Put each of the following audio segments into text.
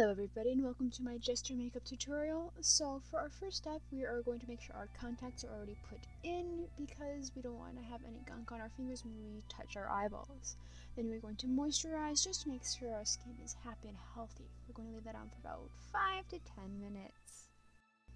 Hello everybody and welcome to my Jester makeup tutorial. So for our first step we are going to make sure our contacts are already put in because we don't want to have any gunk on our fingers when we touch our eyeballs. Then we're going to moisturize just to make sure our skin is happy and healthy. We're going to leave that on for about 5 to 10 minutes.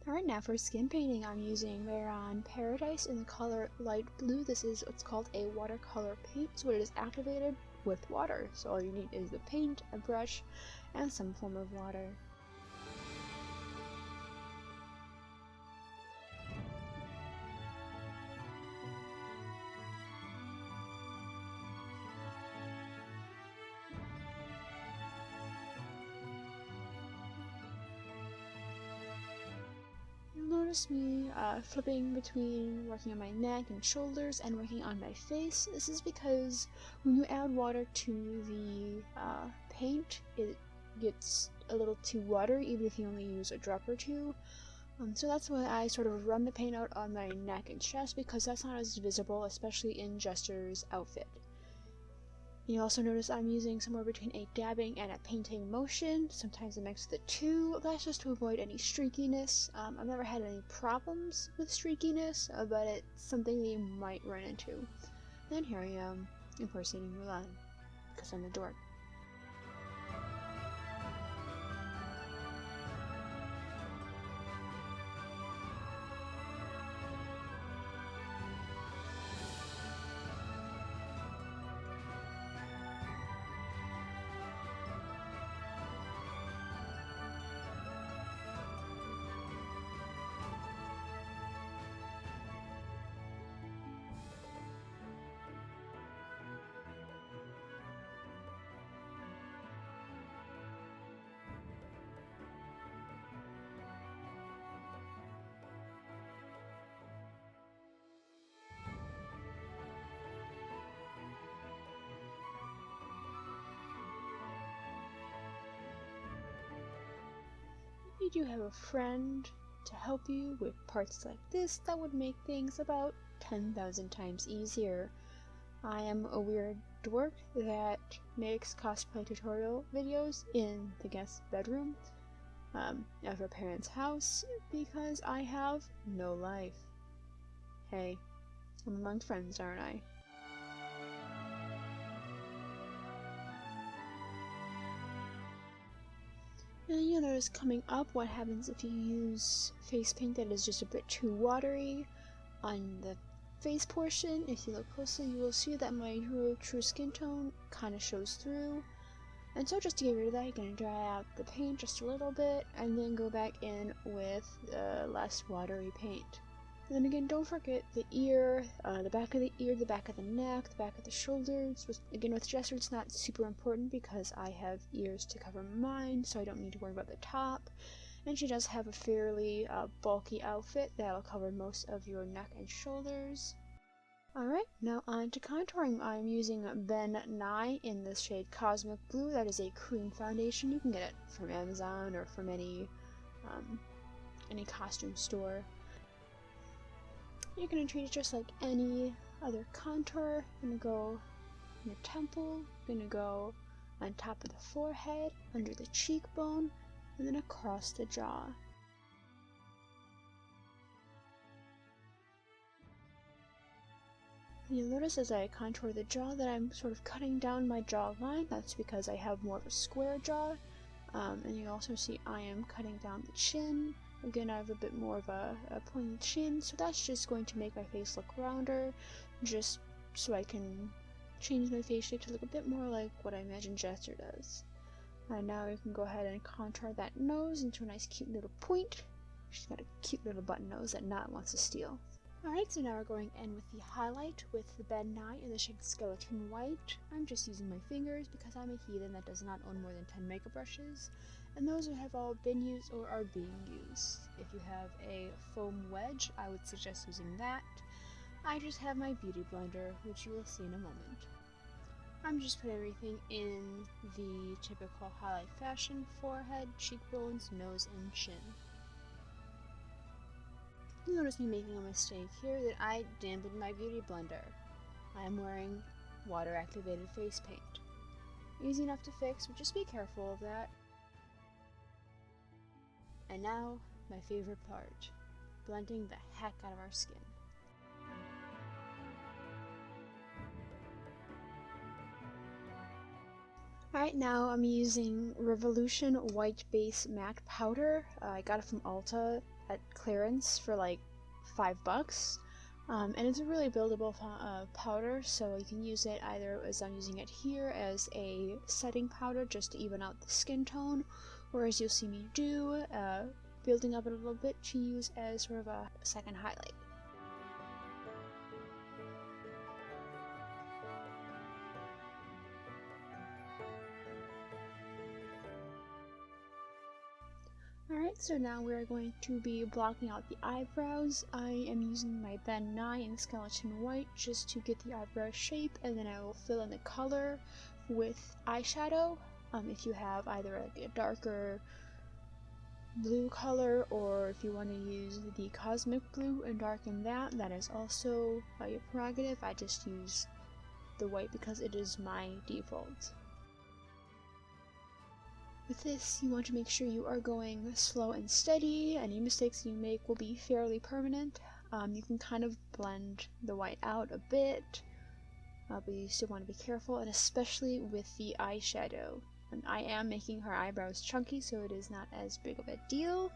Alright, now for skin painting I'm using Mehron Paradise in the color light blue. This is what's called a watercolor paint, so it is activated with water. So all you need is the paint, a brush, and some form of water. You'll notice me flipping between working on my neck and shoulders and working on my face. This is because when you add water to the paint, it gets a little too watery even if you only use a drop or two. So that's why I sort of run the paint out on my neck and chest, because that's not as visible, especially in Jester's outfit. You also notice I'm using somewhere between a dabbing and a painting motion, sometimes a mix of the two. That's just to avoid any streakiness. I've never had any problems with streakiness, but it's something that you might run into. And here I am impersonating Mulan, because I'm a dork. You do have a friend to help you with parts like this, that would make things about 10,000 times easier. I am a weird dork that makes cosplay tutorial videos in the guest bedroom of her parents' house because I have no life. Hey, I'm among friends, aren't I? And you'll notice coming up what happens if you use face paint that is just a bit too watery on the face portion. If you look closely, you will see that my true skin tone kind of shows through. And so just to get rid of that, you're going to dry out the paint just a little bit and then go back in with less watery paint. And then again, don't forget the ear, the back of the ear, the back of the neck, the back of the shoulders. Again, with Jester, it's not super important because I have ears to cover mine, so I don't need to worry about the top. And she does have a fairly bulky outfit that'll cover most of your neck and shoulders. Alright, now on to contouring. I'm using Ben Nye in the shade Cosmic Blue. That is a cream foundation. You can get it from Amazon or from any costume store. You're going to treat it just like any other contour. Going to go in the temple, going to go on top of the forehead, under the cheekbone, and then across the jaw. You'll notice as I contour the jaw that I'm sort of cutting down my jawline. That's because I have more of a square jaw. And you also see I am cutting down the chin. Again, I have a bit more of a pointy chin, so that's just going to make my face look rounder, just so I can change my face shape to look a bit more like what I imagine Jester does. And now you can go ahead and contour that nose into a nice cute little point. She's got a cute little button nose that Nat wants to steal. Alright, so now we're going in with the highlight with the Ben Nye in the shade Skeleton White. I'm just using my fingers because I'm a heathen that does not own more than 10 makeup brushes, and those have all been used or are being used. If you have a foam wedge, I would suggest using that. I just have my beauty blender, which you will see in a moment. I'm just putting everything in the typical highlight fashion: forehead, cheekbones, nose, and chin. You'll notice me making a mistake here that I dampened my beauty blender. I am wearing water activated face paint. Easy enough to fix, but just be careful of that. And now, my favorite part, blending the heck out of our skin. Alright, now I'm using Revolution White Base Matte Powder. I got it from Ulta at clearance for like $5. And it's a really buildable powder, so you can use it either as I'm using it here as a setting powder just to even out the skin tone, or as you'll see me do, building up it a little bit to use as sort of a second highlight. Alright, so now we're going to be blocking out the eyebrows. I am using my Ben 9 in Skeleton White just to get the eyebrow shape, and then I will fill in the color with eyeshadow. If you have either a darker blue color, or if you want to use the Cosmic Blue and darken that, that is also your prerogative. I just use the white because it is my default. With this, you want to make sure you are going slow and steady. Any mistakes you make will be fairly permanent. You can kind of blend the white out a bit, but you still want to be careful, and especially with the eyeshadow. And I am making her eyebrows chunky, so it is not as big of a deal.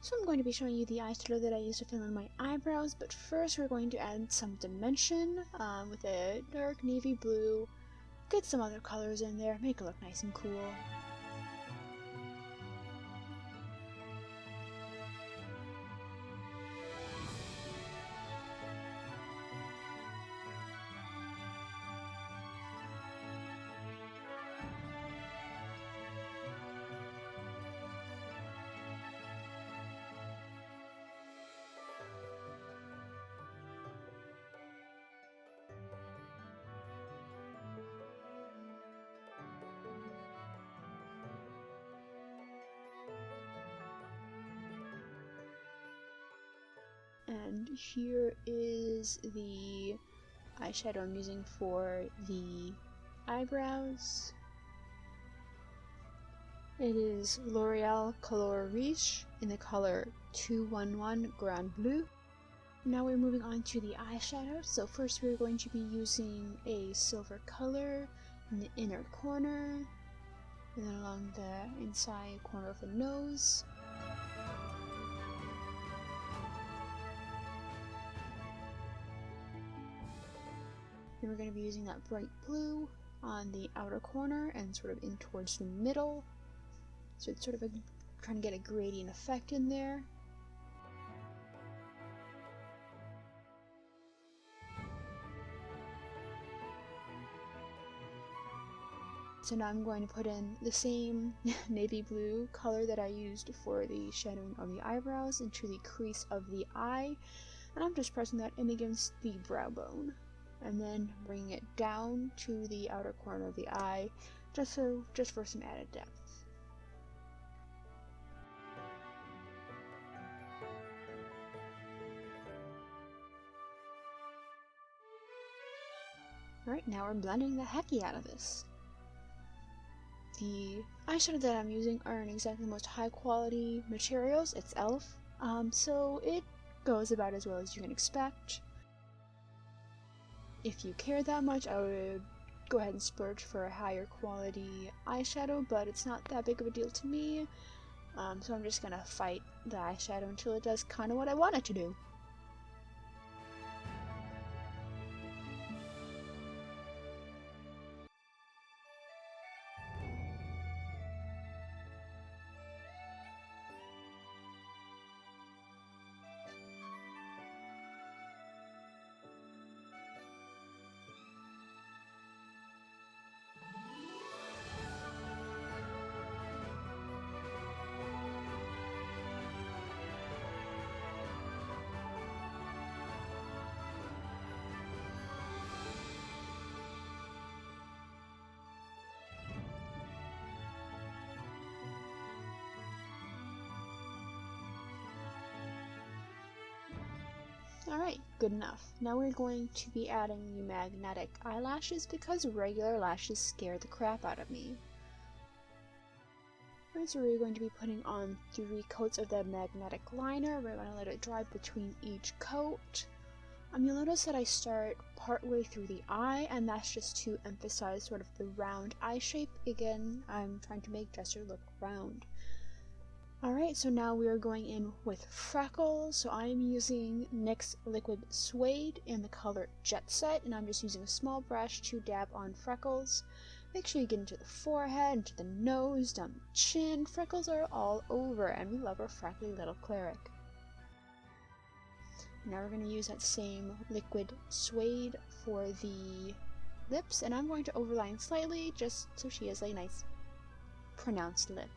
So I'm going to be showing you the eyeshadow that I use to fill in my eyebrows, but first we're going to add some dimension with a dark navy blue, get some other colors in there, make it look nice and cool. And here is the eyeshadow I'm using for the eyebrows. It is L'Oreal Color Riche in the color 211 Gran Bleu. Now we're moving on to the eyeshadow. So first we're going to be using a silver color in the inner corner, and then along the inside corner of the nose. Then we're going to be using that bright blue on the outer corner and sort of in towards the middle. So it's sort of trying to get a gradient effect in there. So now I'm going to put in the same navy blue color that I used for the shadowing of the eyebrows into the crease of the eye. And I'm just pressing that in against the brow bone, and then bringing it down to the outer corner of the eye, just for some added depth. Alright, now we're blending the hecky out of this. The eyeshadow that I'm using aren't exactly the most high quality materials. It's e.l.f. So it goes about as well as you can expect. If you care that much, I would go ahead and splurge for a higher quality eyeshadow, but it's not that big of a deal to me. So I'm just gonna fight the eyeshadow until it does kind of what I want it to do. Alright, good enough. Now we're going to be adding the magnetic eyelashes because regular lashes scare the crap out of me. Alright, so we're going to be putting on 3 coats of the magnetic liner. We're going to let it dry between each coat. You'll notice that I start partway through the eye, and that's just to emphasize sort of the round eye shape. Again, I'm trying to make Jester look round. Alright, so now we are going in with freckles. So I am using NYX Liquid Suede in the color Jet Set, and I'm just using a small brush to dab on freckles. Make sure you get into the forehead, into the nose, down the chin. Freckles are all over, and we love our freckly little cleric. Now we're going to use that same liquid suede for the lips, and I'm going to overline slightly just so she has a nice pronounced lip.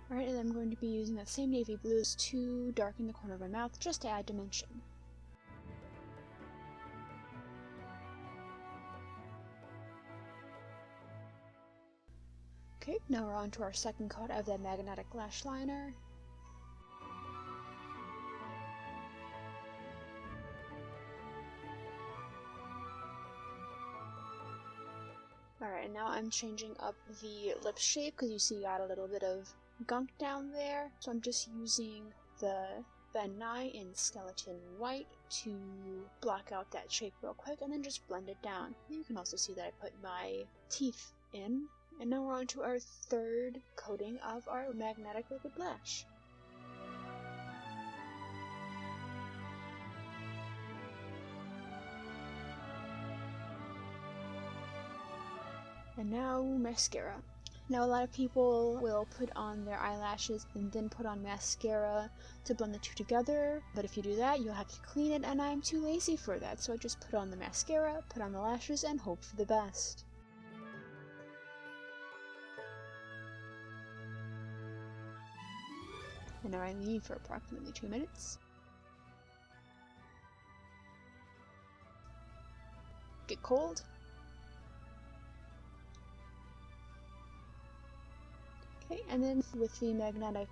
Alright, and I'm going to be using that same navy blue to darken the corner of my mouth just to add dimension. Okay, now we're on to our second coat of the magnetic lash liner. Alright, and now I'm changing up the lip shape because you see you got a little bit of gunk down there. So I'm just using the Van Nye in Skeleton White to block out that shape real quick and then just blend it down. You can also see that I put my teeth in. And now we're on to our third coating of our magnetic liquid lash. And now mascara. Now a lot of people will put on their eyelashes and then put on mascara to blend the two together, but if you do that you'll have to clean it, and I'm too lazy for that, so I just put on the mascara, put on the lashes, and hope for the best. And now I leave for approximately 2 minutes. Get cold. Okay, and then with the magnetic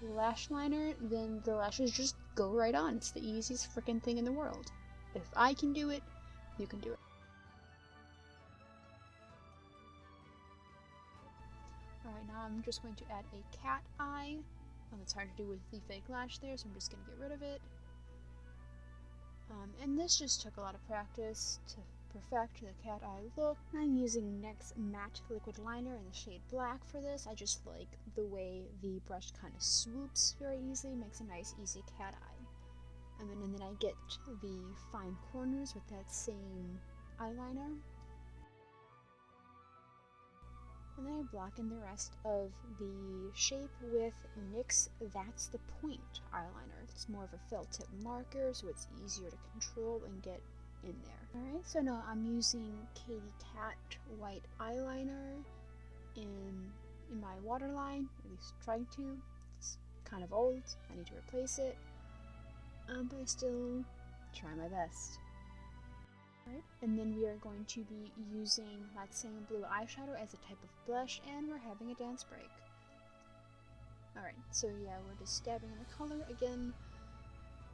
lash liner, then the lashes just go right on. It's the easiest freaking thing in the world. If I can do it, you can do it. Alright, now I'm just going to add a cat eye. It's hard to do with the fake lash there, so I'm just going to get rid of it. And this just took a lot of practice to perfect the cat eye look. I'm using NYX Matte Liquid Liner in the shade Black for this. I just like the way the brush kind of swoops very easily, makes a nice easy cat eye. And then I get the fine corners with that same eyeliner. And then I block in the rest of the shape with NYX That's the Point eyeliner. It's more of a felt tip marker, so it's easier to control and get in there. Alright, so now I'm using Katy Cat white eyeliner in my waterline, at least trying to. It's kind of old, I need to replace it, but I still try my best. Alright, and then we are going to be using that same blue eyeshadow as a type of blush, and we're having a dance break. Alright, so yeah, we're just dabbing in the color again.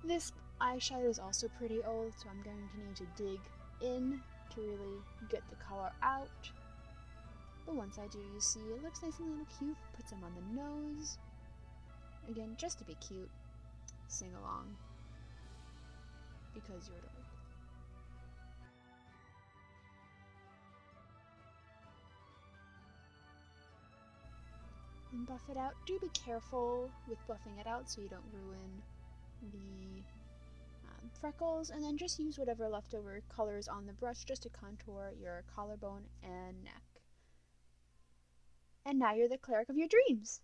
This eyeshadow is also pretty old, so I'm going to need to dig in to really get the color out. But once I do, you see it looks nice and a little cute. Put some on the nose. Again, just to be cute. Sing along. Because you're adorable. And buff it out. Do be careful with buffing it out so you don't ruin the freckles, and then just use whatever leftover colors on the brush just to contour your collarbone and neck. And now you're the cleric of your dreams!